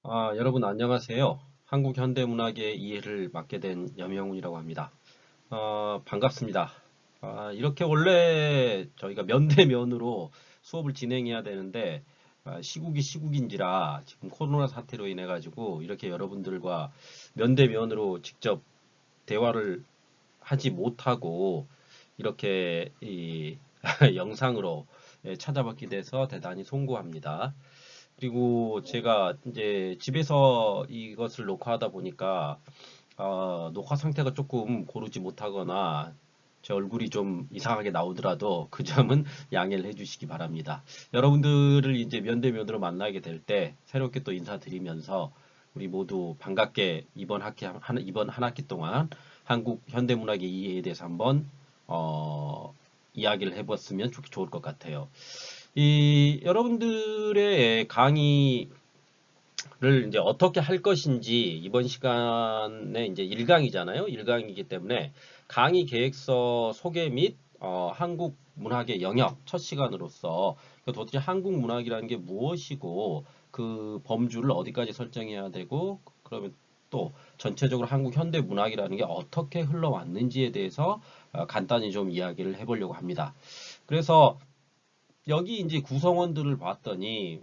여러분 안녕하세요. 한국 현대문학의 이해를 맡게 된 염영훈이라고 합니다. 반갑습니다. 이렇게 원래 저희가 면대면으로 수업을 진행해야 되는데 시국이 시국인지라 지금 코로나 사태로 인해 가지고 이렇게 여러분들과 면대면으로 직접 대화를 하지 못하고 이렇게 영상으로 찾아뵙게 돼서 대단히 송구합니다. 그리고 제가 이제 집에서 이것을 녹화하다 보니까 녹화 상태가 조금 고르지 못하거나 제 얼굴이 좀 이상하게 나오더라도 그 점은 양해를 해주시기 바랍니다. 여러분들을 이제 면대면으로 만나게 될 때 새롭게 또 인사드리면서 우리 모두 반갑게 이번 한 학기 동안 한국 현대문학의 이해에 대해서 한번 이야기를 해봤으면 좋을 것 같아요. 이 여러분들의 강의를 이제 어떻게 할 것인지 이번 시간에 이제 1강이잖아요. 1강이기 때문에 강의 계획서 소개 및 한국 문학의 영역 첫 시간으로서 도대체 한국 문학이라는 게 무엇이고 그 범주를 어디까지 설정해야 되고 그러면 또 전체적으로 한국 현대 문학이라는 게 어떻게 흘러왔는지에 대해서 간단히 좀 이야기를 해보려고 합니다. 그래서 여기 이제 구성원들을 봤더니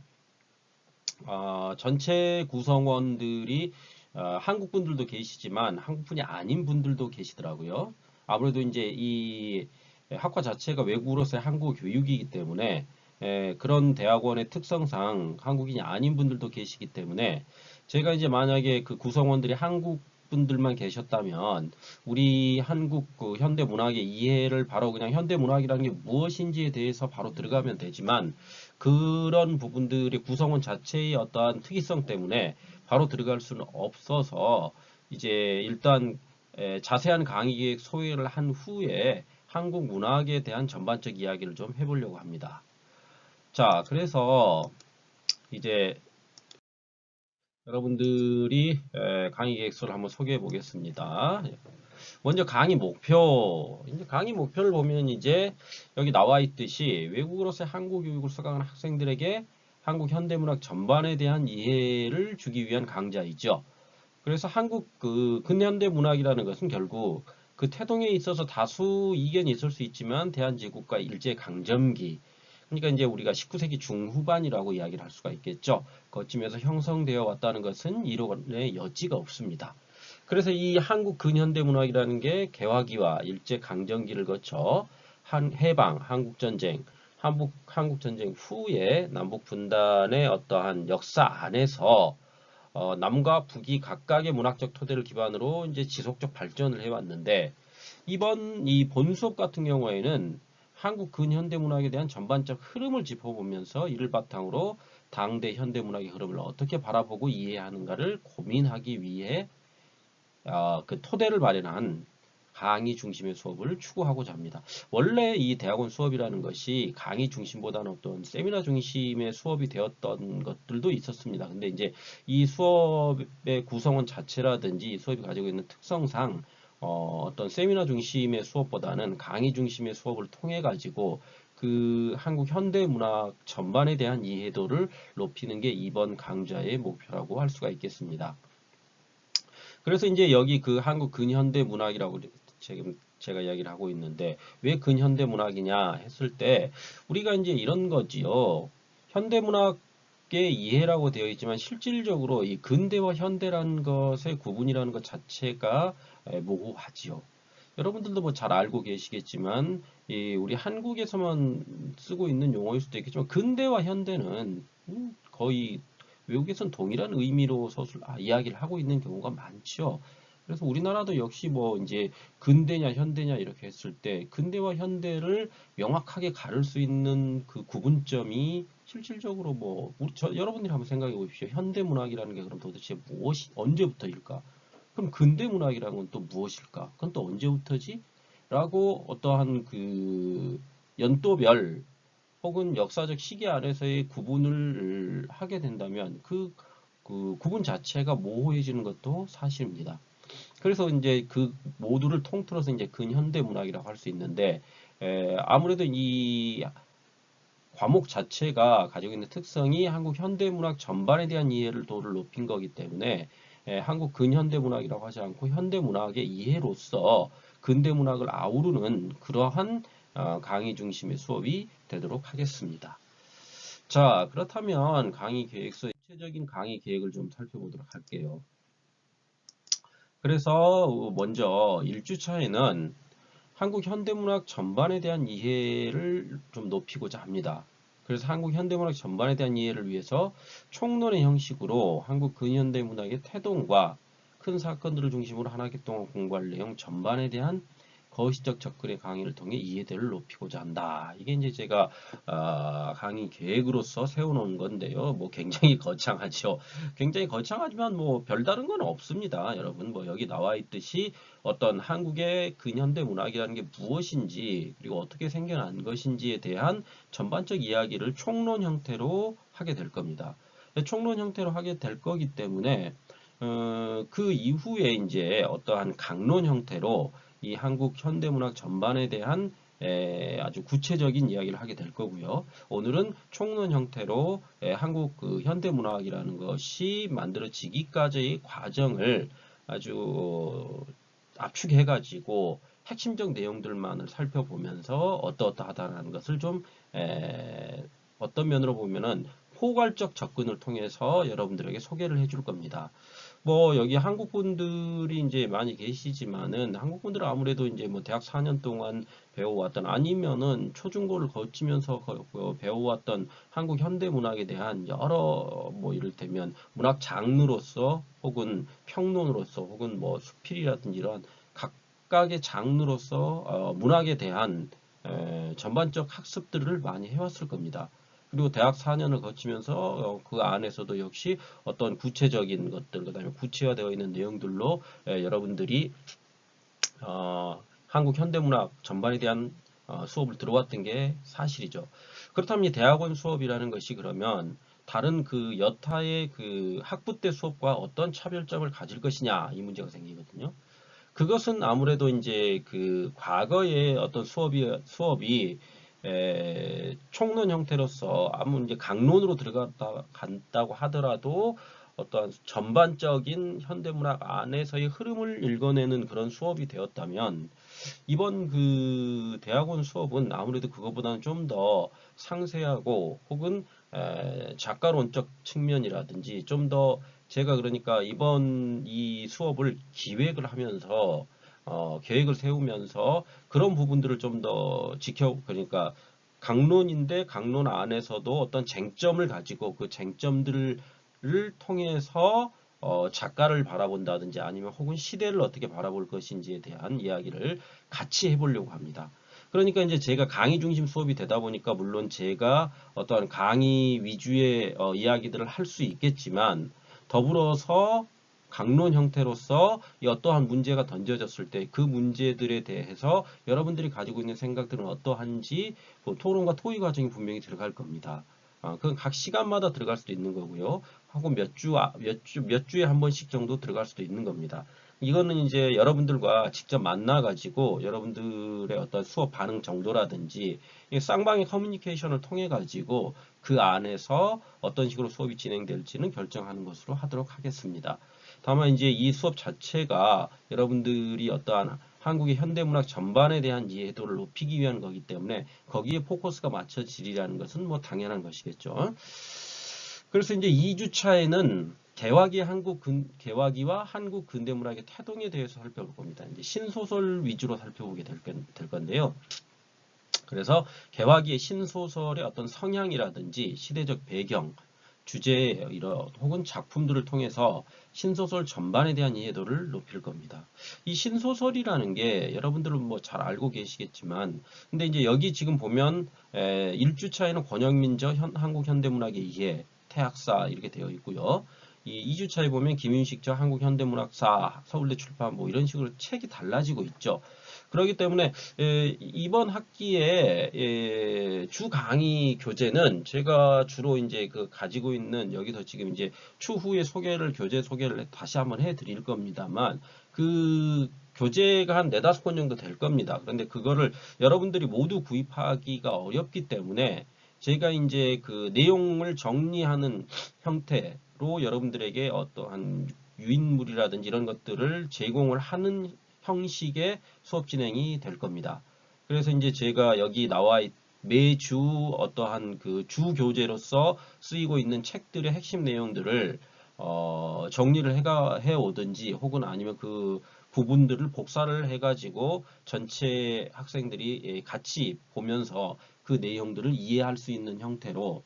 전체 구성원들이 한국 분들도 계시지만 한국 분이 아닌 분들도 계시더라고요. 아무래도 이제 이 학과 자체가 외국으로서의 한국 교육이기 때문에 그런 대학원의 특성상 한국인이 아닌 분들도 계시기 때문에 제가 이제 만약에 그 구성원들이 한국 분들만 계셨다면 우리 한국 그 현대 문학의 이해를 바로 그냥 현대 문학이라는 게 무엇인지에 대해서 바로 들어가면 되지만 그런 부분들의 구성원 자체의 어떠한 특이성 때문에 바로 들어갈 수는 없어서 이제 일단 자세한 강의 계획 소개를 한 후에 한국 문학에 대한 전반적 이야기를 좀 해보려고 합니다. 자, 그래서 이제 여러분들이 강의 계획서를 한번 소개해 보겠습니다. 먼저 강의 목표. 이제 강의 목표를 보면 이제 여기 나와 있듯이 외국으로서의 한국 교육을 수강하는 학생들에게 한국 현대문학 전반에 대한 이해를 주기 위한 강좌이죠. 그래서 한국 그 근현대 문학이라는 것은 결국 그 태동에 있어서 다수 이견이 있을 수 있지만 대한제국과 일제 강점기 그러니까 이제 우리가 19세기 중후반이라고 이야기를 할 수가 있겠죠. 거쯤에서 형성되어 왔다는 것은 이론의 여지가 없습니다. 그래서 이 한국 근현대 문학이라는 게 개화기와 일제 강점기를 거쳐 해방, 한국전쟁, 한국전쟁 후에 남북 분단의 어떠한 역사 안에서 남과 북이 각각의 문학적 토대를 기반으로 이제 지속적 발전을 해왔는데 이번 이 본 수업 같은 경우에는 한국 근현대 문학에 대한 전반적 흐름을 짚어보면서 이를 바탕으로 당대 현대 문학의 흐름을 어떻게 바라보고 이해하는가를 고민하기 위해 그 토대를 마련한 강의 중심의 수업을 추구하고자 합니다. 원래 이 대학원 수업이라는 것이 강의 중심보다는 어떤 세미나 중심의 수업이 되었던 것들도 있었습니다. 근데 이제 이 수업의 구성원 자체라든지 수업이 가지고 있는 특성상 어떤 세미나 중심의 수업보다는 강의 중심의 수업을 통해 가지고 그 한국 현대 문학 전반에 대한 이해도를 높이는 게 이번 강좌의 목표라고 할 수가 있겠습니다. 그래서 이제 여기 그 한국 근현대 문학이라고 지금 제가 이야기를 하고 있는데 왜 근현대 문학이냐 했을 때 우리가 이제 이런 거지요. 현대 문학의 이해라고 되어 있지만 실질적으로 이 근대와 현대라는 것의 구분이라는 것 자체가 모호하지요. 여러분들도 뭐 잘 알고 계시겠지만 이 우리 한국에서만 쓰고 있는 용어일 수도 있겠지만 근대와 현대는 거의 외국에선 동일한 의미로 이야기를 하고 있는 경우가 많죠. 그래서 우리나라도 역시 뭐 이제 근대냐 현대냐 이렇게 했을 때 근대와 현대를 명확하게 가를 수 있는 그 구분점이 실질적으로 뭐 여러분들이 한번 생각해 보십시오. 현대 문학이라는 게 그럼 도대체 무엇이 언제부터일까? 그럼 근대 문학이라는 건 또 무엇일까? 그건 또 언제부터지? 라고 어떠한 그 연도별 혹은 역사적 시기 안에서의 구분을 하게 된다면 그 구분 자체가 모호해지는 것도 사실입니다. 그래서 이제 그 모두를 통틀어서 이제 근현대 문학이라고 할 수 있는데 아무래도 이 과목 자체가 가지고 있는 특성이 한국 현대문학 전반에 대한 이해도를 높인 거기 때문에 한국 근현대문학이라고 하지 않고 현대문학의 이해로서 근대문학을 아우르는 그러한 강의 중심의 수업이 되도록 하겠습니다. 자, 그렇다면 강의 계획서, 구체적인 강의 계획을 좀 살펴보도록 할게요. 그래서 먼저 1주차에는 한국 현대문학 전반에 대한 이해를 좀 높이고자 합니다. 그래서 한국 현대문학 전반에 대한 이해를 위해서 총론의 형식으로 한국 근현대문학의 태동과 큰 사건들을 중심으로 한 학기 동안 공부할 내용 전반에 대한 거시적 접근의 강의를 통해 이해도를 높이고자 한다. 이게 이제 제가 강의 계획으로서 세워놓은 건데요. 뭐 굉장히 거창하죠. 굉장히 거창하지만 뭐 별다른 건 없습니다. 여러분 뭐 여기 나와 있듯이 어떤 한국의 근현대 문학이라는 게 무엇인지 그리고 어떻게 생겨난 것인지에 대한 전반적 이야기를 총론 형태로 하게 될 겁니다. 총론 형태로 하게 될 거기 때문에 그 이후에 이제 어떠한 강론 형태로 이 한국 현대문학 전반에 대한 아주 구체적인 이야기를 하게 될 거고요. 오늘은 총론 형태로 한국 그 현대문학이라는 것이 만들어지기까지의 과정을 아주 압축해가지고 핵심적 내용들만을 살펴보면서 어떠어떠하다는 것을 좀 어떤 면으로 보면은 포괄적 접근을 통해서 여러분들에게 소개를 해줄 겁니다. 뭐 여기 한국 분들이 이제 많이 계시지만은 한국 분들은 아무래도 이제 뭐 대학 4년 동안 배워왔던 아니면은 초중고를 거치면서 배워왔던 한국 현대 문학에 대한 여러 뭐 이를테면 문학 장르로서 혹은 평론으로서 혹은 뭐 수필이라든지 이런 각각의 장르로서 문학에 대한 전반적 학습들을 많이 해왔을 겁니다. 그리고 대학 4년을 거치면서 그 안에서도 역시 어떤 구체적인 것들, 그다음에 구체화되어 있는 내용들로 여러분들이 한국 현대문학 전반에 대한 수업을 들어왔던 게 사실이죠. 그렇다면 이 대학원 수업이라는 것이 그러면 다른 그 여타의 그 학부 때 수업과 어떤 차별점을 가질 것이냐 이 문제가 생기거든요. 그것은 아무래도 이제 그 과거의 어떤 수업이 총론 형태로서 아무 이제 강론으로 들어갔다 간다고 하더라도 어떠한 전반적인 현대문학 안에서의 흐름을 읽어내는 그런 수업이 되었다면 이번 그 대학원 수업은 아무래도 그거보다는 좀 더 상세하고 혹은 작가론적 측면이라든지 좀 더 제가 그러니까 이번 이 수업을 기획을 하면서 계획을 세우면서 그런 부분들을 좀 더 그러니까 강론인데 강론 안에서도 어떤 쟁점을 가지고 그 쟁점들을 통해서 작가를 바라본다든지 아니면 혹은 시대를 어떻게 바라볼 것인지에 대한 이야기를 같이 해보려고 합니다. 그러니까 이제 제가 강의 중심 수업이 되다 보니까 물론 제가 어떠한 강의 위주의 이야기들을 할 수 있겠지만 더불어서 강론 형태로서 이 어떠한 문제가 던져졌을 때 그 문제들에 대해서 여러분들이 가지고 있는 생각들은 어떠한지 뭐 토론과 토의 과정이 분명히 들어갈 겁니다. 그건 각 시간마다 들어갈 수도 있는 거고요. 하고 몇 주에 한 번씩 정도 들어갈 수도 있는 겁니다. 이거는 이제 여러분들과 직접 만나가지고 여러분들의 어떤 수업 반응 정도라든지 쌍방의 커뮤니케이션을 통해 가지고 그 안에서 어떤 식으로 수업이 진행될지는 결정하는 것으로 하도록 하겠습니다. 다만 이제 이 수업 자체가 여러분들이 어떠한 한국의 현대문학 전반에 대한 이해도를 높이기 위한 거기 때문에 거기에 포커스가 맞춰지리라는 것은 뭐 당연한 것이겠죠. 그래서 이제 2주차에는 개화기와 한국 근대문학의 태동에 대해서 살펴볼 겁니다. 이제 신소설 위주로 살펴보게 될 건데요. 그래서 개화기의 신소설의 어떤 성향이라든지 시대적 배경, 주제 혹은 작품들을 통해서 신소설 전반에 대한 이해도를 높일 겁니다. 이 신소설이라는 게 여러분들은 뭐 잘 알고 계시겠지만 근데 이제 여기 지금 보면 1주차에는 권영민저 한국 현대문학의 이해, 태학사 이렇게 되어 있고요. 이 2주차에 보면 김윤식저 한국 현대문학사, 서울대 출판 뭐 이런 식으로 책이 달라지고 있죠. 그렇기 때문에 이번 학기에 주 강의 교재는 제가 주로 이제 그 가지고 있는 여기서 지금 이제 추후에 교재 소개를 다시 한번 해드릴 겁니다만 그 교재가 한 4~5권 정도 될 겁니다. 그런데 그거를 여러분들이 모두 구입하기가 어렵기 때문에 제가 이제 그 내용을 정리하는 형태로 여러분들에게 어떠한 유인물이라든지 이런 것들을 제공을 하는 형식의 수업 진행이 될 겁니다. 그래서 이제 제가 여기 매주 어떠한 그 주 교재로서 쓰이고 있는 책들의 핵심 내용들을 정리를 해 오든지 혹은 아니면 그 부분들을 복사를 해가지고 전체 학생들이 같이 보면서 그 내용들을 이해할 수 있는 형태로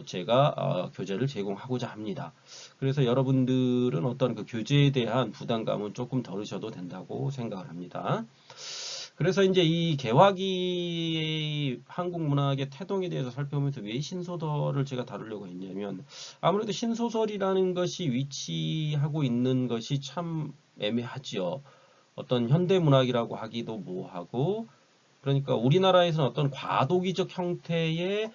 제가 교재를 제공하고자 합니다. 그래서 여러분들은 어떤 그 교재에 대한 부담감은 조금 덜으셔도 된다고 생각을 합니다. 그래서 이제 이 개화기 한국 문학의 태동에 대해서 살펴보면서 왜 신소설을 제가 다루려고 했냐면 아무래도 신소설이라는 것이 위치하고 있는 것이 참 애매하지요. 어떤 현대문학이라고 하기도 뭐하고 그러니까 우리나라에서는 어떤 과도기적 형태의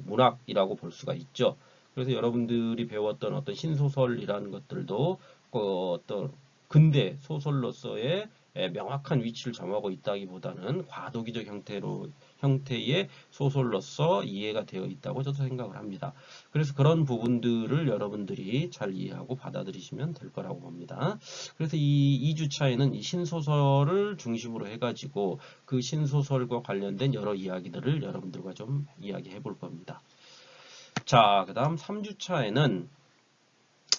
문학이라고 볼 수가 있죠. 그래서 여러분들이 배웠던 어떤 신소설이라는 것들도 어떤 근대 소설로서의 명확한 위치를 점하고 있다기보다는 과도기적 형태의 소설로서 이해가 되어 있다고 저도 생각을 합니다. 그래서 그런 부분들을 여러분들이 잘 이해하고 받아들이시면 될 거라고 봅니다. 그래서 이 2주차에는 이 신소설을 중심으로 해가지고 그 신소설과 관련된 여러 이야기들을 여러분들과 좀 이야기해 볼 겁니다. 자, 그 다음 3주차에는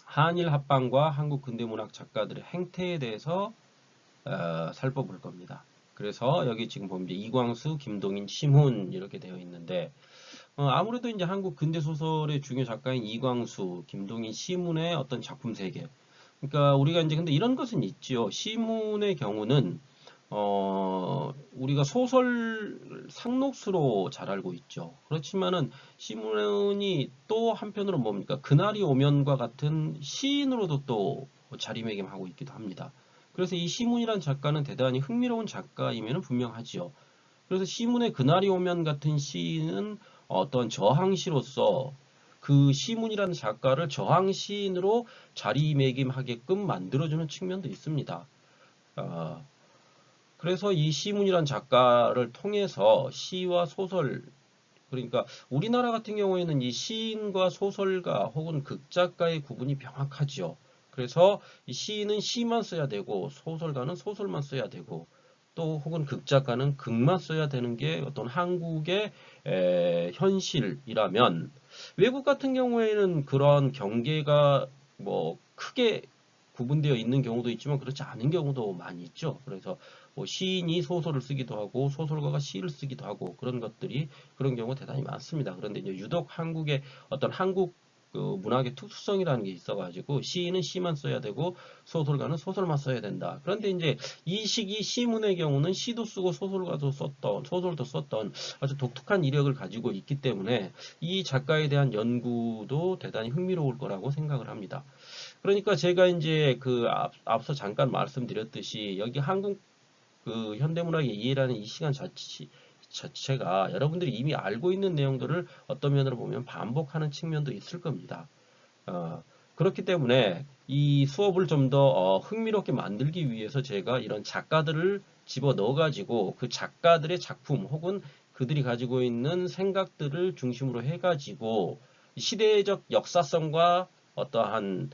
한일 합방과 한국 근대문학 작가들의 행태에 대해서 살펴볼 겁니다. 그래서 여기 지금 보면 이광수, 김동인, 심훈 이렇게 되어 있는데 아무래도 이제 한국 근대 소설의 중요 작가인 이광수, 김동인, 심훈의 어떤 작품 세계. 그러니까 우리가 이제 근데 이런 것은 있지요. 심훈의 경우는 우리가 소설 상록수로 잘 알고 있죠. 그렇지만은 심훈이 또 한편으로 뭡니까? 그날이 오면과 같은 시인으로도 또 자리매김하고 있기도 합니다. 그래서 이 시문이란 작가는 대단히 흥미로운 작가임에는 분명하지요. 그래서 시문의 그날이 오면 같은 시는 어떤 저항시로서 그 시문이라는 작가를 저항시인으로 자리매김하게끔 만들어주는 측면도 있습니다. 그래서 이 시문이란 작가를 통해서 시와 소설, 그러니까 우리나라 같은 경우에는 이 시인과 소설가 혹은 극작가의 구분이 명확하지요. 그래서 이 시인은 시만 써야 되고 소설가는 소설만 써야 되고 또 혹은 극작가는 극만 써야 되는 게 어떤 한국의 현실이라면 외국 같은 경우에는 그런 경계가 뭐 크게 구분되어 있는 경우도 있지만 그렇지 않은 경우도 많이 있죠. 그래서 뭐 시인이 소설을 쓰기도 하고 소설가가 시를 쓰기도 하고 그런 경우가 대단히 많습니다. 그런데 이제 유독 한국의 어떤 한국 그 문학의 특수성이라는 게 있어가지고 시인은 시만 써야 되고 소설가는 소설만 써야 된다. 그런데 이제 이 시기 시문의 경우는 시도 쓰고 소설도 썼던 아주 독특한 이력을 가지고 있기 때문에 이 작가에 대한 연구도 대단히 흥미로울 거라고 생각을 합니다. 그러니까 제가 이제 앞서 잠깐 말씀드렸듯이 여기 한국 그 현대문학의 이해라는 이 시간 자체가 여러분들이 이미 알고 있는 내용들을 어떤 면으로 보면 반복하는 측면도 있을 겁니다. 그렇기 때문에 이 수업을 좀 더 흥미롭게 만들기 위해서 제가 이런 작가들을 집어 넣어가지고 그 작가들의 작품 혹은 그들이 가지고 있는 생각들을 중심으로 해가지고 시대적 역사성과 어떠한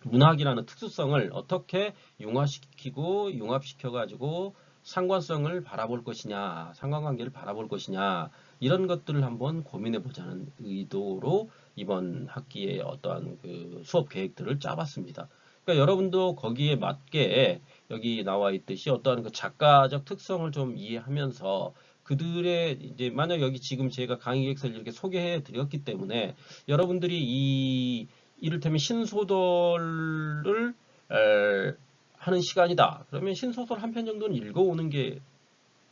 문학이라는 특수성을 어떻게 융화시키고 융합시켜가지고 상관성을 바라볼 것이냐, 상관관계를 바라볼 것이냐, 이런 것들을 한번 고민해 보자는 의도로 이번 학기에 어떠한 그 수업 계획들을 짜봤습니다. 그러니까 여러분도 거기에 맞게 여기 나와 있듯이 어떠한 그 작가적 특성을 좀 이해하면서 그들의 이제 만약 여기 지금 제가 강의 계획서를 이렇게 소개해 드렸기 때문에 여러분들이 이를테면 신소설을 하는 시간이다. 그러면 신소설 한 편 정도는 읽어오는 게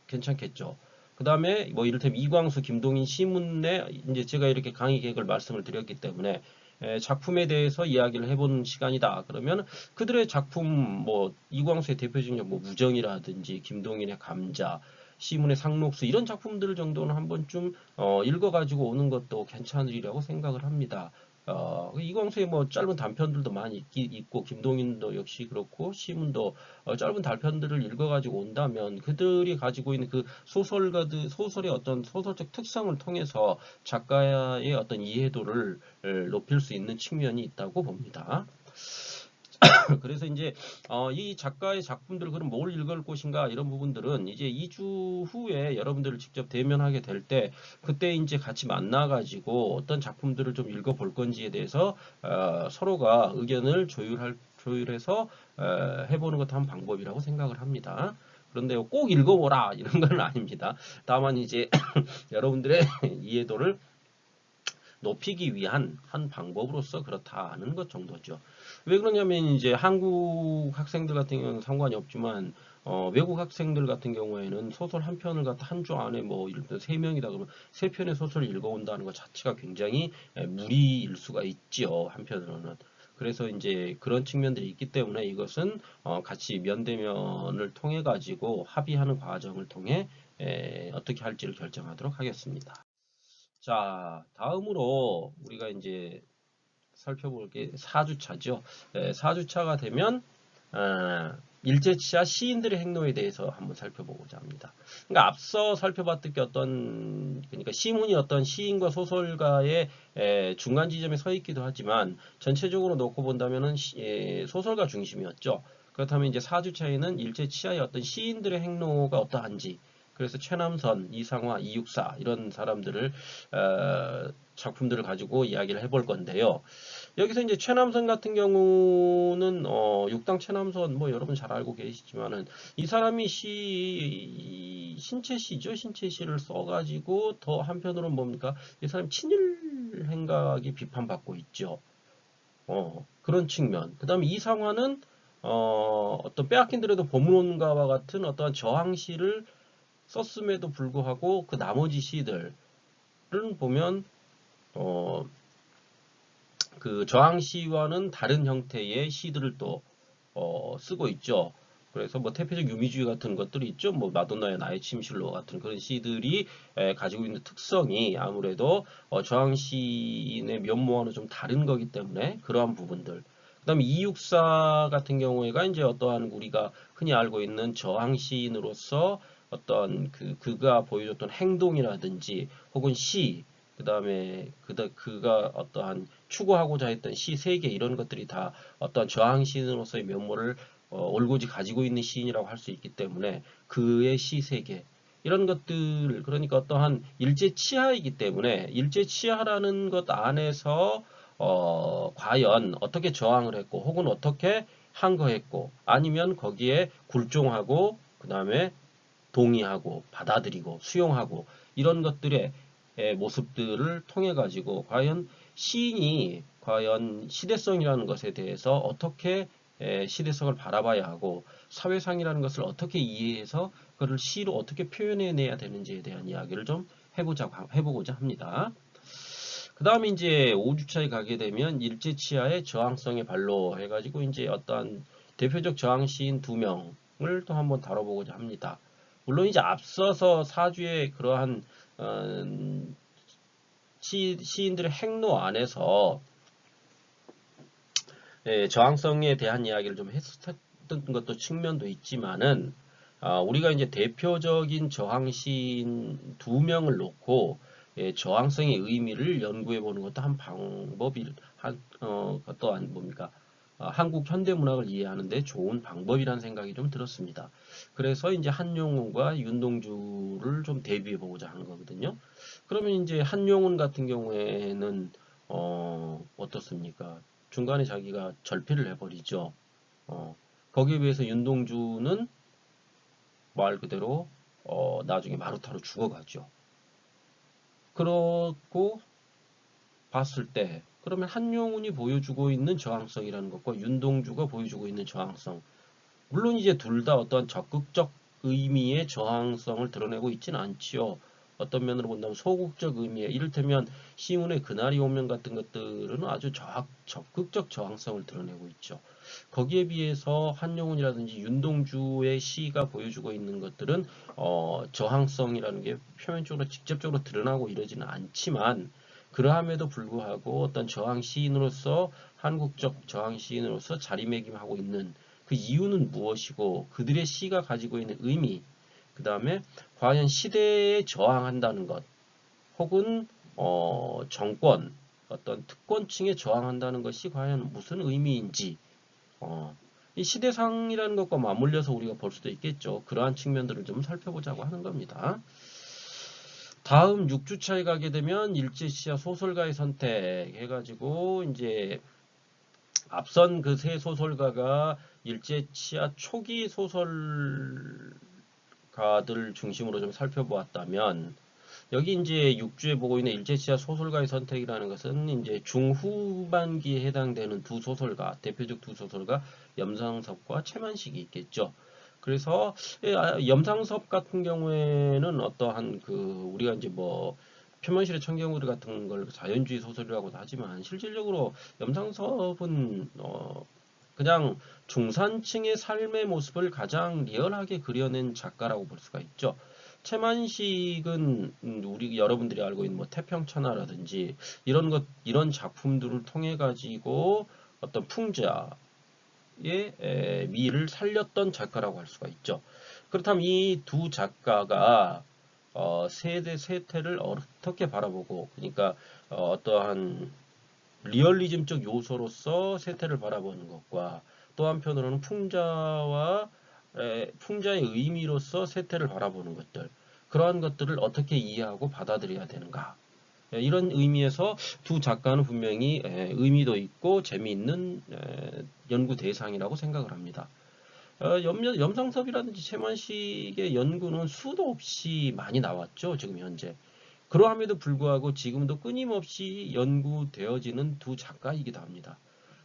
괜찮겠죠. 그 다음에 뭐 이를테면 이광수, 김동인, 시문의 이제 제가 이렇게 강의 계획을 말씀을 드렸기 때문에 작품에 대해서 이야기를 해보는 시간이다. 그러면 그들의 작품 뭐 이광수의 대표적인 뭐 무정이라든지 김동인의 감자, 시문의 상록수 이런 작품들 정도는 한 번쯤 읽어가지고 오는 것도 괜찮으리라고 생각을 합니다. 이광수의 뭐 짧은 단편들도 많이 있고, 김동인도 역시 그렇고, 시문도 짧은 단편들을 읽어가지고 온다면 그들이 가지고 있는 그 소설의 어떤 소설적 특성을 통해서 작가의 어떤 이해도를 높일 수 있는 측면이 있다고 봅니다. 그래서 이제 이 작가의 작품들을 그럼 뭘 읽을 것인가 이런 부분들은 이제 2주 후에 여러분들을 직접 대면하게 될 때 그때 이제 같이 만나가지고 어떤 작품들을 좀 읽어볼 건지에 대해서 서로가 의견을 조율해서 해보는 것도 한 방법이라고 생각을 합니다. 그런데 꼭 읽어보라 이런 건 아닙니다. 다만 이제 여러분들의 이해도를 높이기 위한 한 방법으로서 그렇다는 것 정도죠. 왜 그러냐면 이제 한국 학생들 같은 경우는 상관이 없지만 외국 학생들 같은 경우에는 소설 한 편을 갖다 한 주 안에 뭐 예를 들어 세 명이다 그러면 세 편의 소설을 읽어온다는 것 자체가 굉장히 무리일 수가 있지요. 한편으로는. 그래서 이제 그런 측면들이 있기 때문에 이것은 같이 면대면을 통해 가지고 합의하는 과정을 통해 어떻게 할지를 결정하도록 하겠습니다. 자, 다음으로 우리가 이제 살펴볼 게 4주차죠. 4주차가 되면 일제치하 시인들의 행로에 대해서 한번 살펴보고자 합니다. 그러니까 앞서 살펴봤던 게 그러니까 시문이 어떤 시인과 소설가의 중간 지점에 서 있기도 하지만 전체적으로 놓고 본다면은 소설가 중심이었죠. 그렇다면 이제 4주차에는 일제치하의 어떤 시인들의 행로가 어떠한지 그래서 최남선, 이상화, 이육사 이런 사람들을 작품들을 가지고 이야기를 해볼 건데요. 여기서 이제 최남선 같은 경우는 육당 최남선 뭐 여러분 잘 알고 계시지만은 이 사람이 신체시죠. 신체시를 써가지고 더 한편으로는 뭡니까? 이 사람 친일 행각이 비판받고 있죠. 그런 측면. 그다음에 이상화는 어떤 빼앗긴 들에도 보문론가와 같은 어떠한 저항시를 썼음에도 불구하고 그 나머지 시들은 보면 어, 그 저항시와는 다른 형태의 시들을 또 쓰고 있죠. 그래서 뭐 태폐적 유미주의 같은 것들이 있죠. 뭐 마돈나의 나의 침실로 같은 그런 시들이 가지고 있는 특성이 아무래도 저항 시인의 면모와는 좀 다른 거기 때문에 그러한 부분들. 그다음에 이육사 같은 경우에가 이제 어떠한 우리가 흔히 알고 있는 저항 시인으로서 어떤 그가 보여줬던 행동이라든지 혹은 시 그다음에 그가 어떠한 추구하고자 했던 시 세계 이런 것들이 다 어떤 저항 시인으로서의 면모를 올곧이 가지고 있는 시인이라고 할 수 있기 때문에 그의 시 세계 이런 것들 그러니까 어떠한 일제 치하이기 때문에 일제 치하라는 것 안에서 과연 어떻게 저항을 했고 혹은 어떻게 항거했고 아니면 거기에 굴종하고 그 다음에 동의하고 받아들이고 수용하고 이런 것들의 모습들을 통해 가지고 과연 시인이 과연 시대성이라는 것에 대해서 어떻게 시대성을 바라봐야 하고 사회상이라는 것을 어떻게 이해해서 그를 시로 어떻게 표현해내야 되는지에 대한 이야기를 좀 해보고자 합니다. 그 다음에 이제 5주차에 가게 되면 일제치하의 저항성의 발로 해가지고 이제 어떠한 대표적 저항 시인 2명을 또 한번 다뤄보고자 합니다. 물론 이제 앞서서 4주의 그러한 시인들의 행로 안에서 저항성에 대한 이야기를 좀 했었던 것도 측면도 있지만은 우리가 이제 대표적인 저항 시인 2명을 놓고 저항성의 의미를 연구해 보는 것도 한 방법이 또한 뭡니까? 한국 현대문학을 이해하는데 좋은 방법이라는 생각이 좀 들었습니다. 그래서 이제 한용운과 윤동주를 좀 대비해 보고자 하는 거거든요. 그러면 이제 한용운 같은 경우에는 어떻습니까? 중간에 자기가 절필을 해버리죠. 어, 거기에 비해서 윤동주는 말 그대로 나중에 마루타로 죽어가죠. 그렇고 봤을 때 그러면 한용운이 보여주고 있는 저항성이라는 것과 윤동주가 보여주고 있는 저항성 물론 이제 둘 다 어떤 적극적 의미의 저항성을 드러내고 있지는 않지요. 어떤 면으로 본다면 소극적 의미의 이를테면 시운의 그날이 오면 같은 것들은 아주 적극적 저항성을 드러내고 있죠. 거기에 비해서 한용운이라든지 윤동주의 시가 보여주고 있는 것들은 저항성이라는 게 표면적으로 직접적으로 드러나고 이러지는 않지만 그러함에도 불구하고 어떤 저항 시인으로서 한국적 저항 시인으로서 자리매김하고 있는 그 이유는 무엇이고 그들의 시가 가지고 있는 의미, 그 다음에 과연 시대에 저항한다는 것, 혹은 정권, 어떤 특권층에 저항한다는 것이 과연 무슨 의미인지 이 시대상이라는 것과 맞물려서 우리가 볼 수도 있겠죠. 그러한 측면들을 좀 살펴보자고 하는 겁니다. 다음 6주차에 가게 되면 일제시야 소설가의 선택 해가지고 이제 앞선 그 세 소설가가 일제시야 초기 소설가들 중심으로 좀 살펴보았다면 여기 이제 6주에 보고 있는 일제시야 소설가의 선택이라는 것은 이제 중후반기에 해당되는 두 소설가, 대표적 두 소설가 염상섭과 최만식이 있겠죠. 그래서 염상섭 같은 경우에는 어떠한 그 우리가 이제 뭐 표면실의 청개구리 같은 걸 자연주의 소설이라고도 하지만 실질적으로 염상섭은 그냥 중산층의 삶의 모습을 가장 리얼하게 그려낸 작가라고 볼 수가 있죠. 최만식은 우리 여러분들이 알고 있는 뭐 태평천하라든지 이런 작품들을 통해 가지고 어떤 풍자의 미를 살렸던 작가라고 할 수가 있죠. 그렇다면 이 두 작가가 세대를 어떻게 바라보고, 그러니까 어떠한 리얼리즘적 요소로서 세태를 바라보는 것과 또 한편으로는 풍자의 의미로서 세태를 바라보는 것들, 그러한 것들을 어떻게 이해하고 받아들여야 되는가. 이런 의미에서 두 작가는 분명히 의미도 있고 재미있는 연구 대상이라고 생각을 합니다. 염상섭이라든지 최만식의 연구는 수도 없이 많이 나왔죠. 지금 현재. 그러함에도 불구하고 지금도 끊임없이 연구되어지는 두 작가이기도 합니다.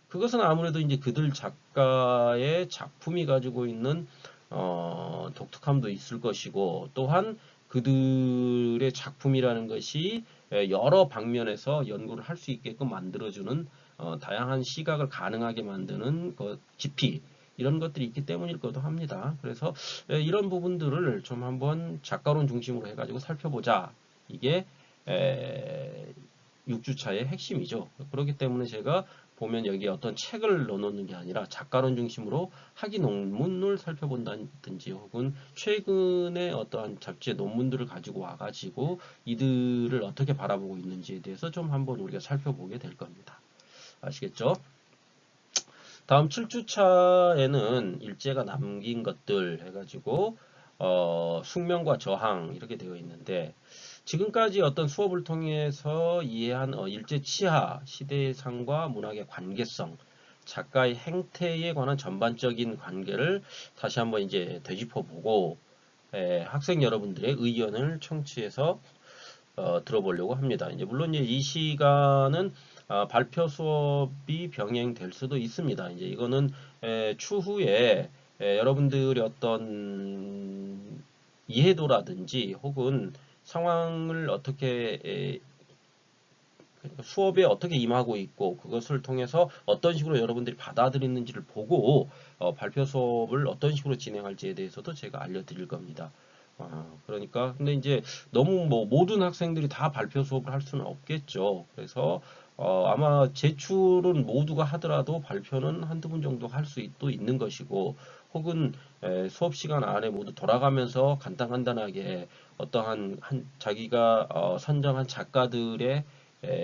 그것은 아무래도 이제 그들 작가의 작품이 가지고 있는 독특함도 있을 것이고, 또한 그들의 작품이라는 것이 여러 방면에서 연구를 할 수 있게끔 만들어주는 다양한 시각을 가능하게 만드는 깊이, 이런 것들이 있기 때문일 거도 합니다. 그래서 이런 부분들을 좀 한번 작가론 중심으로 해가지고 살펴보자. 이게 6주차의 핵심이죠. 그렇기 때문에 제가 보면 여기 어떤 책을 넣어놓는 게 아니라 작가론 중심으로 학위 논문을 살펴본다든지 혹은 최근에 어떠한 잡지의 논문들을 가지고 와가지고 이들을 어떻게 바라보고 있는지에 대해서 좀 한번 우리가 살펴보게 될 겁니다. 아시겠죠? 다음 7주차에는 일제가 남긴 것들 해가지고 숙명과 저항 이렇게 되어 있는데, 지금까지 어떤 수업을 통해서 이해한 일제 치하, 시대상과 문학의 관계성, 작가의 행태에 관한 전반적인 관계를 다시 한번 이제 되짚어보고 학생 여러분들의 의견을 청취해서 들어보려고 합니다. 이제 물론 이제 이 시간은 발표 수업이 병행될 수도 있습니다. 이제 이거는 추후에 여러분들이 어떤 이해도라든지 혹은 상황을 어떻게 수업에 어떻게 임하고 있고 그것을 통해서 어떤 식으로 여러분들이 받아들이는지를 보고 발표 수업을 어떤 식으로 진행할지에 대해서도 제가 알려드릴 겁니다. 그러니까 근데 이제 너무 뭐 모든 학생들이 다 발표 수업을 할 수는 없겠죠. 그래서 아마 제출은 모두가 하더라도 발표는 한두 분 정도 할 수도 있는 것이고, 혹은 수업 시간 안에 모두 돌아가면서 간단간단하게 어떠한 자기가 선정한 작가들의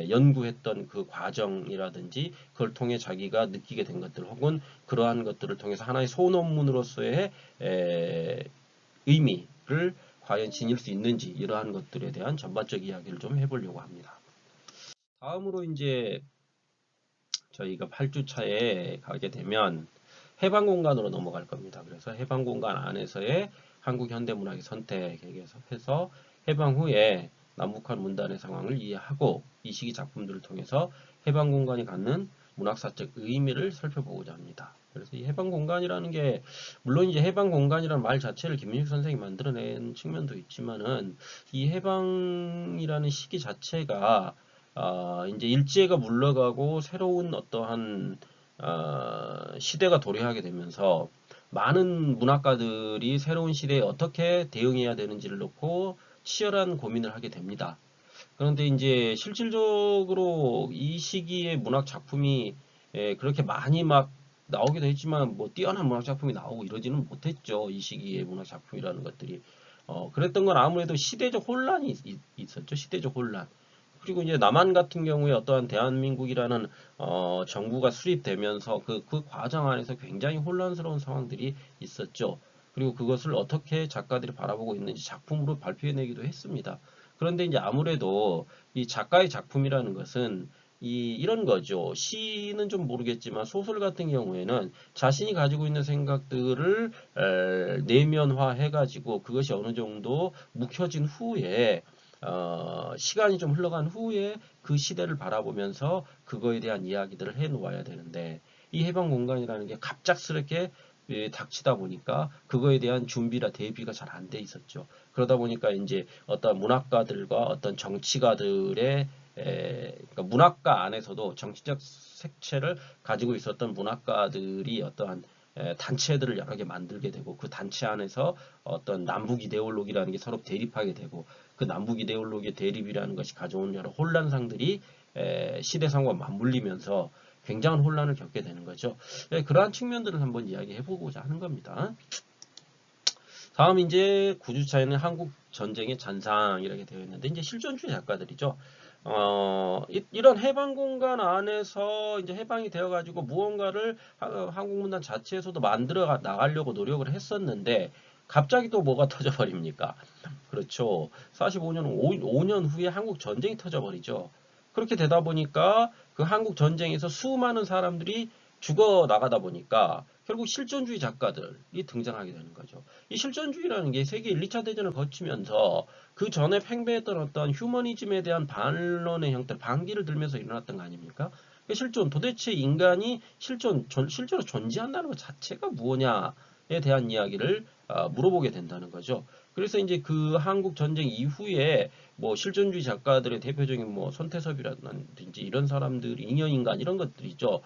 연구했던 그 과정이라든지 그걸 통해 자기가 느끼게 된 것들 혹은 그러한 것들을 통해서 하나의 소논문으로서의 의미를 과연 지닐 수 있는지, 이러한 것들에 대한 전반적 이야기를 좀 해보려고 합니다. 다음으로 이제 저희가 8주차에 가게 되면 해방공간으로 넘어갈 겁니다. 그래서 해방공간 안에서의 한국 현대문학의 선택에 해서 해방 후에 남북한 문단의 상황을 이해하고 이 시기 작품들을 통해서 해방공간이 갖는 문학사적 의미를 살펴보고자 합니다. 그래서 이 해방공간이라는 게 물론 이제 해방공간이라는 말 자체를 김민식 선생이 만들어낸 측면도 있지만은 이 해방이라는 시기 자체가 이제 일제가 물러가고 새로운 어떠한 시대가 도래하게 되면서 많은 문학가들이 새로운 시대에 어떻게 대응해야 되는지를 놓고 치열한 고민을 하게 됩니다. 그런데 이제 실질적으로 이 시기에 문학 작품이 그렇게 많이 막 나오기도 했지만 뭐 뛰어난 문학 작품이 나오고 이러지는 못했죠. 이 시기에 문학 작품이라는 것들이. 그랬던 건 아무래도 시대적 혼란이 있었죠. 시대적 혼란. 그리고 이제 남한 같은 경우에 어떠한 대한민국이라는 정부가 수립되면서 그 과정 안에서 굉장히 혼란스러운 상황들이 있었죠. 그리고 그것을 어떻게 작가들이 바라보고 있는지 작품으로 발표해내기도 했습니다. 그런데 이제 아무래도 이 작가의 작품이라는 것은 이런 거죠. 시는 좀 모르겠지만 소설 같은 경우에는 자신이 가지고 있는 생각들을 내면화 해가지고 그것이 어느 정도 묵혀진 후에 시간이 좀 흘러간 후에 그 시대를 바라보면서 그거에 대한 이야기들을 해 놓아야 되는데 이 해방 공간이라는 게 갑작스럽게 닥치다 보니까 그거에 대한 준비나 대비가 잘 안 돼 있었죠. 그러다 보니까 이제 어떤 문학가들과 어떤 정치가들의 그러니까 문학가 안에서도 정치적 색채를 가지고 있었던 문학가들이 어떠한 단체들을 여러 개 만들게 되고 그 단체 안에서 어떤 남북 이데올로기라는 게 서로 대립하게 되고 그 남북 이데올로기의 대립이라는 것이 가져온 여러 혼란상들이 시대상과 맞물리면서 굉장한 혼란을 겪게 되는 거죠. 그러한 측면들을 한번 이야기해보고자 하는 겁니다. 다음 이제 9주차에는 한국 전쟁의 잔상 이렇게 되어 있는데 이제 실존주의 작가들이죠. 이런 해방 공간 안에서 이제 해방이 되어가지고 무언가를 한국 문단 자체에서도 만들어 나가려고 노력을 했었는데 갑자기 또 뭐가 터져버립니까? 그렇죠. 45년, 5년 후에 한국 전쟁이 터져버리죠. 그렇게 되다 보니까 그 한국 전쟁에서 수많은 사람들이 죽어 나가다 보니까 결국 실존주의 작가들이 등장하게 되는 거죠. 이 실존주의라는 게 세계 1, 2차 대전을 거치면서 그 전에 팽배했던 어떤 휴머니즘에 대한 반론의 형태, 반기를 들면서 일어났던 거 아닙니까? 실존, 도대체 인간이 실제로 존재한다는 것 자체가 무엇냐에 대한 이야기를 물어보게 된다는 거죠. 그래서 이제 그 한국 전쟁 이후에 뭐 실존주의 작가들의 대표적인 뭐 손태섭이라든지 이런 사람들, 잉여인간 이런 것들이죠.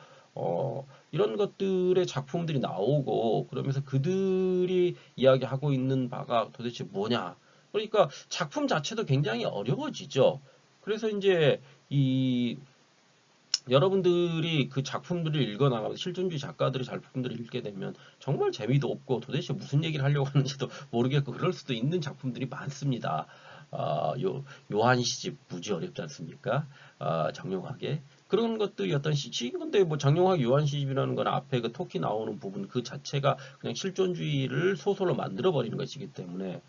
이런 것들의 작품들이 나오고 그러면서 그들이 이야기하고 있는 바가 도대체 뭐냐. 그러니까 작품 자체도 굉장히 어려워지죠. 그래서 이제 이 여러분들이 그 작품들을 읽어나가면서 실존주의 작가들의 작품들을 읽게 되면 정말 재미도 없고 도대체 무슨 얘기를 하려고 하는지도 모르겠고 그럴 수도 있는 작품들이 많습니다. 요한 시집 무지 어렵지 않습니까? 정용하게. 그런 것들이 어떤 근데 뭐 정용학 요한 시집이라는 건 앞에 그 토끼 나오는 부분 그 자체가 그냥 실존주의를 소설로 만들어 버리는 것이기 때문에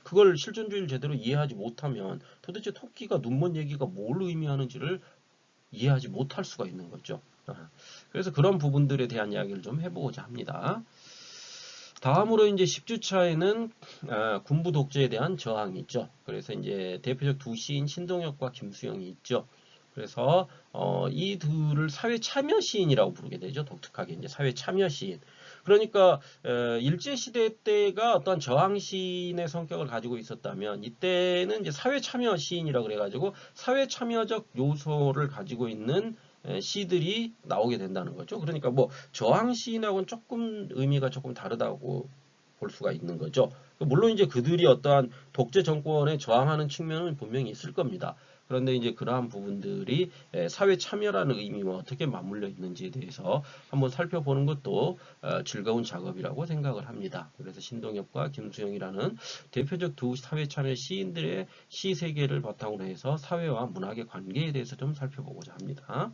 그걸 실존주의를 제대로 이해하지 못하면 도대체 토끼가 눈먼 얘기가 뭘 의미하는지를 이해하지 못할 수가 있는 거죠. 그래서 그런 부분들에 대한 이야기를 좀 해보고자 합니다. 다음으로 이제 10주차에는 군부 독재에 대한 저항이 있죠. 그래서 이제 대표적 두 시인 신동엽과 김수영이 있죠. 그래서 이 둘을 사회 참여 시인이라고 부르게 되죠. 독특하게 이제 사회 참여 시인. 그러니까 일제 시대 때가 어떤 저항 시인의 성격을 가지고 있었다면 이때는 이제 사회 참여 시인이라고 그래가지고 사회 참여적 요소를 가지고 있는 시들이 나오게 된다는 거죠. 그러니까 뭐 저항 시인하고는 조금 의미가 조금 다르다고 볼 수가 있는 거죠. 물론 이제 그들이 어떠한 독재 정권에 저항하는 측면은 분명히 있을 겁니다. 그런데 이제 그러한 부분들이 사회 참여라는 의미와 어떻게 맞물려 있는지에 대해서 한번 살펴보는 것도 즐거운 작업이라고 생각을 합니다. 그래서 신동엽과 김수영이라는 대표적 두 사회 참여 시인들의 시 세계를 바탕으로 해서 사회와 문학의 관계에 대해서 좀 살펴보고자 합니다.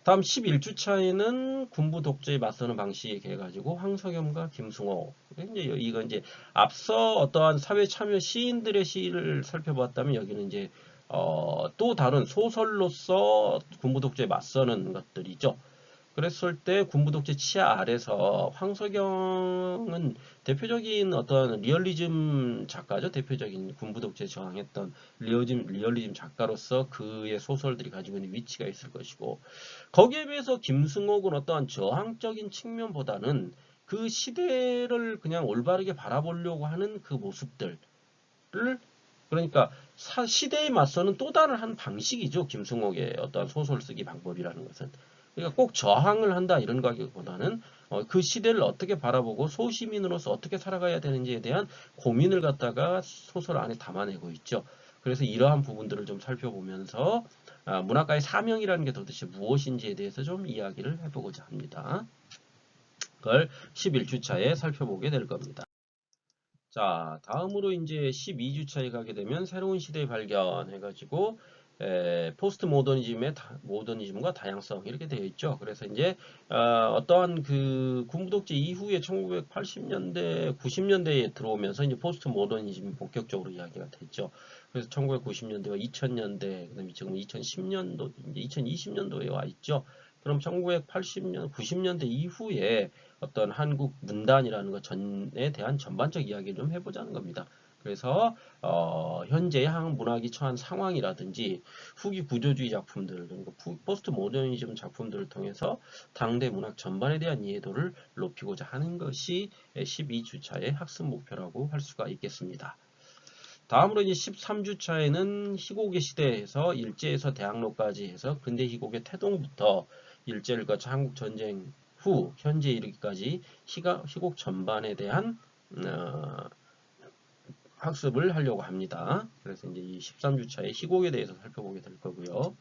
다음 11주차에는 군부 독재에 맞서는 방식 해가지고 황석영과 김승호. 이거 이제 앞서 어떠한 사회 참여 시인들의 시를 살펴봤다면 여기는 이제 또 다른 소설로서 군부 독재에 맞서는 것들이죠. 그랬을 때 군부독재 치하 아래서 황석영은 대표적인 어떤 리얼리즘 작가죠. 대표적인 군부독재 저항했던 리얼리즘 작가로서 그의 소설들이 가지고 있는 위치가 있을 것이고 거기에 비해서 김승옥은 어떠한 저항적인 측면보다는 그 시대를 그냥 올바르게 바라보려고 하는 그 모습들을 그러니까 시대에 맞서는 또 다른 한 방식이죠. 김승옥의 어떠한 소설 쓰기 방법이라는 것은. 그러니까 꼭 저항을 한다 이런 거기보다는 그 시대를 어떻게 바라보고 소시민으로서 어떻게 살아가야 되는지에 대한 고민을 갖다가 소설 안에 담아내고 있죠. 그래서 이러한 부분들을 좀 살펴보면서 문학가의 사명이라는 게 도대체 무엇인지에 대해서 좀 이야기를 해보고자 합니다. 그걸 11주차에 살펴보게 될 겁니다. 자, 다음으로 이제 12주차에 가게 되면 새로운 시대의 발견 해가지고 포스트 모더니즘의 모더니즘과 다양성 이렇게 되어 있죠. 그래서 이제 어떠한 그 군부독재 이후에 1980년대, 90년대에 들어오면서 이제 포스트 모더니즘이 본격적으로 이야기가 됐죠. 그래서 1990년대와 2000년대, 그다음에 지금 2010년도, 이제 2020년도에 와 있죠. 그럼 1980년, 90년대 이후에 어떤 한국 문단이라는 것 전에 대한 전반적 이야기를 좀 해보자는 겁니다. 그래서 현재 한국 문학이 처한 상황이라든지 후기 구조주의 작품들, 그리고 포스트 모더니즘 작품들을 통해서 당대 문학 전반에 대한 이해도를 높이고자 하는 것이 12주차의 학습 목표라고 할 수가 있겠습니다. 다음으로 이제 13주차에는 희곡의 시대에서 일제에서 대학로까지 해서 근대 희곡의 태동부터 일제를 거쳐 한국 전쟁 후 현재 이르기까지 희곡 전반에 대한 학습을 하려고 합니다. 그래서 이제 이 13주차에 희곡에 대해서 살펴보게 될 거고요.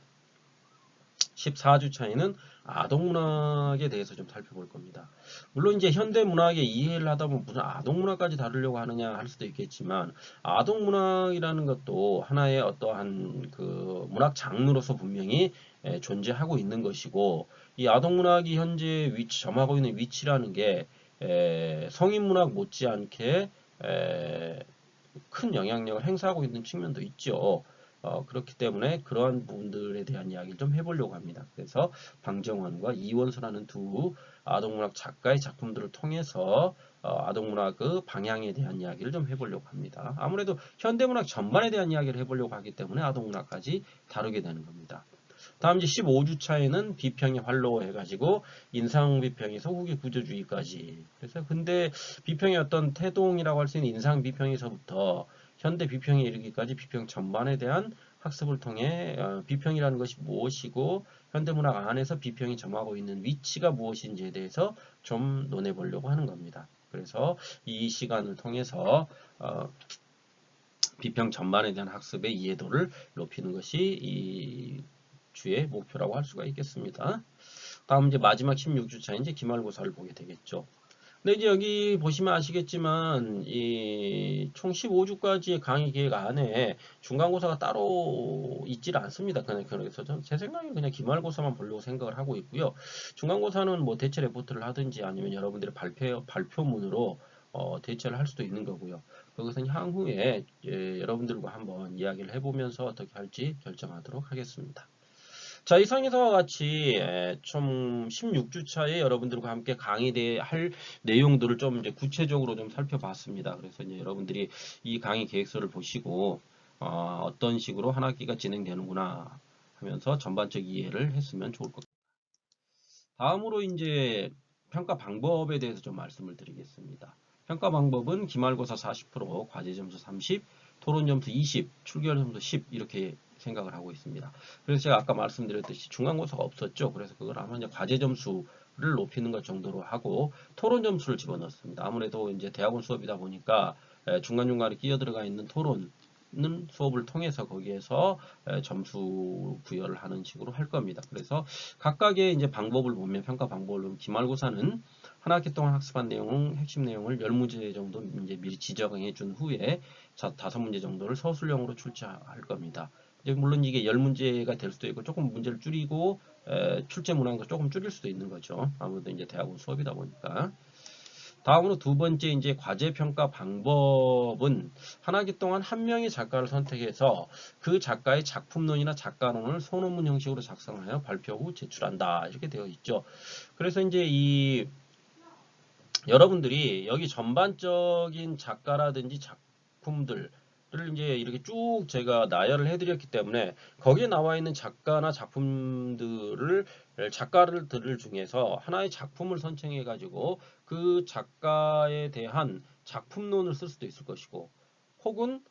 14주차에는 아동문학에 대해서 좀 살펴볼 겁니다. 물론 이제 현대문학의 이해를 하다 보면 무슨 아동문학까지 다루려고 하느냐 할 수도 있겠지만 아동문학이라는 것도 하나의 어떠한 그 문학 장르로서 분명히 존재하고 있는 것이고 이 아동문학이 현재 점하고 있는 위치라는 게 성인문학 못지않게 큰 영향력을 행사하고 있는 측면도 있죠. 그렇기 때문에 그러한 부분들에 대한 이야기를 좀 해보려고 합니다. 그래서 방정환과 이원서라는 두 아동문학 작가의 작품들을 통해서 아동문학 그 방향에 대한 이야기를 좀 해보려고 합니다. 아무래도 현대문학 전반에 대한 이야기를 해보려고 하기 때문에 아동문학까지 다루게 되는 겁니다. 다음 이제 15주차에는 비평의 활로 해가지고 인상 비평에서 후기 구조주의까지. 그래서 근데 비평의 어떤 태동이라고 할 수 있는 인상 비평에서부터 현대 비평에 이르기까지 비평 전반에 대한 학습을 통해 비평이라는 것이 무엇이고 현대문학 안에서 비평이 점하고 있는 위치가 무엇인지에 대해서 좀 논해 보려고 하는 겁니다. 그래서 이 시간을 통해서 비평 전반에 대한 학습의 이해도를 높이는 것이 이 주의 목표라고 할 수가 있겠습니다. 다음 이제 마지막 16주차 이제 기말고사를 보게 되겠죠. 근데 이제 여기 보시면 아시겠지만 이 총 15주까지의 강의 계획 안에 중간고사가 따로 있질 않습니다. 그래서 제 생각엔 그냥 기말고사만 보려고 생각을 하고 있고요. 중간고사는 뭐 대체 레포트를 하든지 아니면 여러분들의 발표문으로 대체를 할 수도 있는 거고요. 그것은 향후에 여러분들과 한번 이야기를 해보면서 어떻게 할지 결정하도록 하겠습니다. 자, 이상에서와 같이 좀 16주차에 여러분들과 함께 강의할 내용들을 좀 이제 구체적으로 좀 살펴봤습니다. 그래서 이제 여러분들이 이 강의 계획서를 보시고 어떤 식으로 한 학기가 진행되는구나 하면서 전반적 이해를 했으면 좋을 것 같습니다. 다음으로 이제 평가 방법에 대해서 좀 말씀을 드리겠습니다. 평가 방법은 기말고사 40%, 과제 점수 30, 토론 점수 20, 출결 점수 10 이렇게 생각을 하고 있습니다. 그래서 제가 아까 말씀드렸듯이 중간고사가 없었죠. 그래서 그걸 아마 이제 과제 점수를 높이는 것 정도로 하고 토론 점수를 집어넣습니다. 아무래도 이제 대학원 수업이다 보니까 중간중간에 끼어 들어가 있는 토론 수업을 통해서 거기에서 점수 부여를 하는 식으로 할 겁니다. 그래서 각각의 이제 방법을 보면 평가 방법을 보면 기말고사는 한 학기 동안 학습한 내용, 핵심 내용을 10문제 정도 이제 미리 지정해 준 후에 5문제 정도를 서술형으로 출제할 겁니다. 이제 물론 이게 10문제가 될 수도 있고 조금 문제를 줄이고 출제 문항도 조금 줄일 수도 있는 거죠. 아무래도 이제 대학원 수업이다 보니까. 다음으로 두 번째 이제 과제 평가 방법은 한 학기 동안 한 명의 작가를 선택해서 그 작가의 작품론이나 작가론을 소논문 형식으로 작성하여 발표 후 제출한다. 이렇게 되어 있죠. 그래서 이제 이 여러분들이 여기 전반적인 작가라든지 작품들을 이제 이렇게 쭉 제가 나열을 해드렸기 때문에 거기에 나와 있는 작가나 작가들을 중에서 하나의 작품을 선정해 가지고 그 작가에 대한 작품론을 쓸 수도 있을 것이고 혹은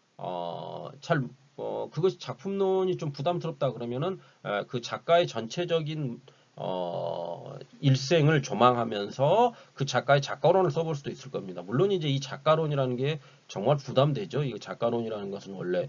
그것이 작품론이 좀 부담스럽다 그러면은 그 작가의 전체적인 일생을 조망하면서 그 작가의 작가론을 써볼 수도 있을 겁니다. 물론 이제 이 작가론이라는 게 정말 부담되죠. 이 작가론이라는 것은 원래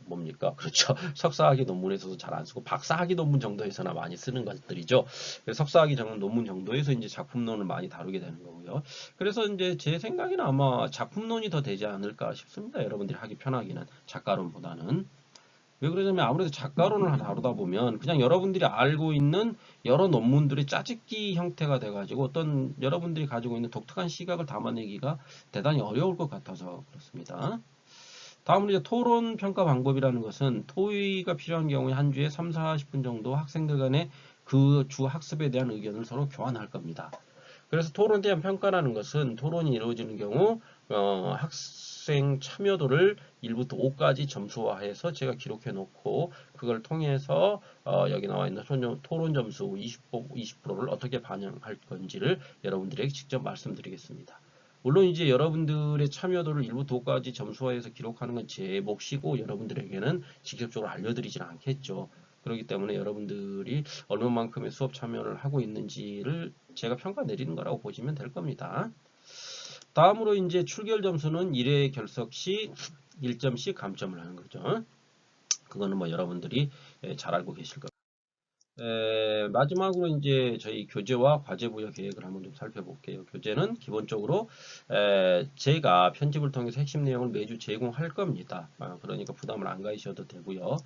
뭡니까? 그렇죠. 석사학위 논문에서도 잘 안 쓰고 박사학위 논문 정도에서나 많이 쓰는 것들이죠. 그래서 석사학위 논문 정도에서 이제 작품론을 많이 다루게 되는 거고요. 그래서 이제 제 생각에는 아마 작품론이 더 되지 않을까 싶습니다. 여러분들이 하기 편하기는 작가론보다는. 왜 그러냐면 아무래도 작가론을 다루다 보면 그냥 여러분들이 알고 있는 여러 논문들의 짜집기 형태가 돼가지고 어떤 여러분들이 가지고 있는 독특한 시각을 담아내기가 대단히 어려울 것 같아서 그렇습니다. 다음으로 이제 토론 평가 방법이라는 것은 토의가 필요한 경우에 한 주에 3, 40분 정도 학생들 간의 그 주 학습에 대한 의견을 서로 교환할 겁니다. 그래서 토론에 대한 평가라는 것은 토론이 이루어지는 경우 학생 참여도를 1부터 5까지 점수화해서 제가 기록해 놓고 그걸 통해서 여기 나와 있는 토론 점수 20%를 어떻게 반영할 건지를 여러분들에게 직접 말씀드리겠습니다. 물론 이제 여러분들의 참여도를 1부터 5까지 점수화해서 기록하는 건 제 몫이고 여러분들에게는 직접적으로 알려드리진 않겠죠. 그렇기 때문에 여러분들이 얼마만큼의 수업 참여를 하고 있는지를 제가 평가 내리는 거라고 보시면 될 겁니다. 다음으로 이제 출결 점수는 1회 결석 시 1점씩 감점을 하는 거죠. 그거는 뭐 여러분들이 잘 알고 계실 겁니다. 마지막으로 이제 저희 교재와 과제 부여 계획을 한번 좀 살펴볼게요. 교재는 기본적으로 제가 편집을 통해서 핵심 내용을 매주 제공할 겁니다. 그러니까 부담을 안 가지셔도 되고요.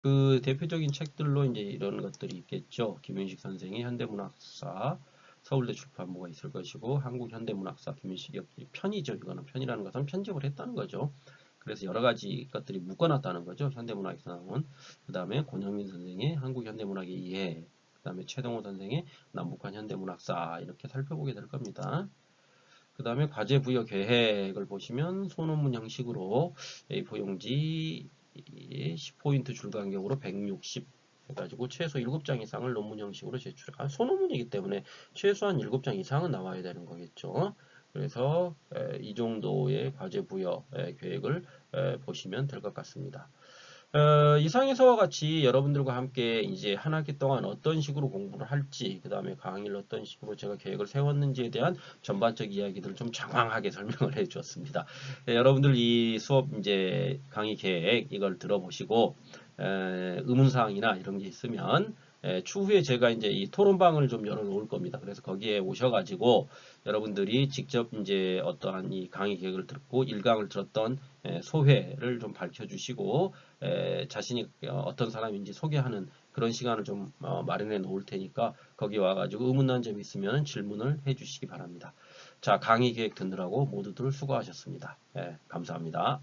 그 대표적인 책들로 이제 이런 것들이 있겠죠. 김윤식 선생의 현대문학사, 서울대 출판부가 있을 것이고 한국현대문학사 김윤식의 편이죠. 이거는 편이라는 것은 편집을 했다는 거죠. 그래서 여러 가지 것들이 묶어놨다는 거죠. 현대문학에서 나온. 그 다음에 권영민 선생의 한국현대문학의 이해, 그 다음에 최동호 선생의 남북한 현대문학사 이렇게 살펴보게 될 겁니다. 그 다음에 과제 부여 계획을 보시면 소논문 형식으로 A4 용지 10포인트 줄간격으로 160 해가지고 최소 7장 이상을 논문 형식으로 제출해. 소논문이기 때문에 최소한 7장 이상은 나와야 되는 거겠죠. 그래서 이 정도의 과제 부여 계획을 보시면 될 것 같습니다. 이상에서와 같이 여러분들과 함께 이제 한 학기 동안 어떤 식으로 공부를 할지, 그 다음에 강의를 어떤 식으로 제가 계획을 세웠는지에 대한 전반적 이야기들을 좀 장황하게 설명을 해 주었습니다. 여러분들 이 수업 이제 강의 계획 이걸 들어보시고, 의문사항이나 이런 게 있으면 추후에 제가 이제 이 토론방을 좀 열어 놓을 겁니다. 그래서 거기에 오셔가지고 여러분들이 직접 이제 어떠한 이 강의 계획을 듣고 1강을 들었던 소회를 좀 밝혀주시고 자신이 어떤 사람인지 소개하는 그런 시간을 좀 마련해 놓을 테니까 거기 와가지고 의문난 점 있으면 질문을 해주시기 바랍니다. 자, 강의 계획 듣느라고 모두들 수고하셨습니다. 감사합니다.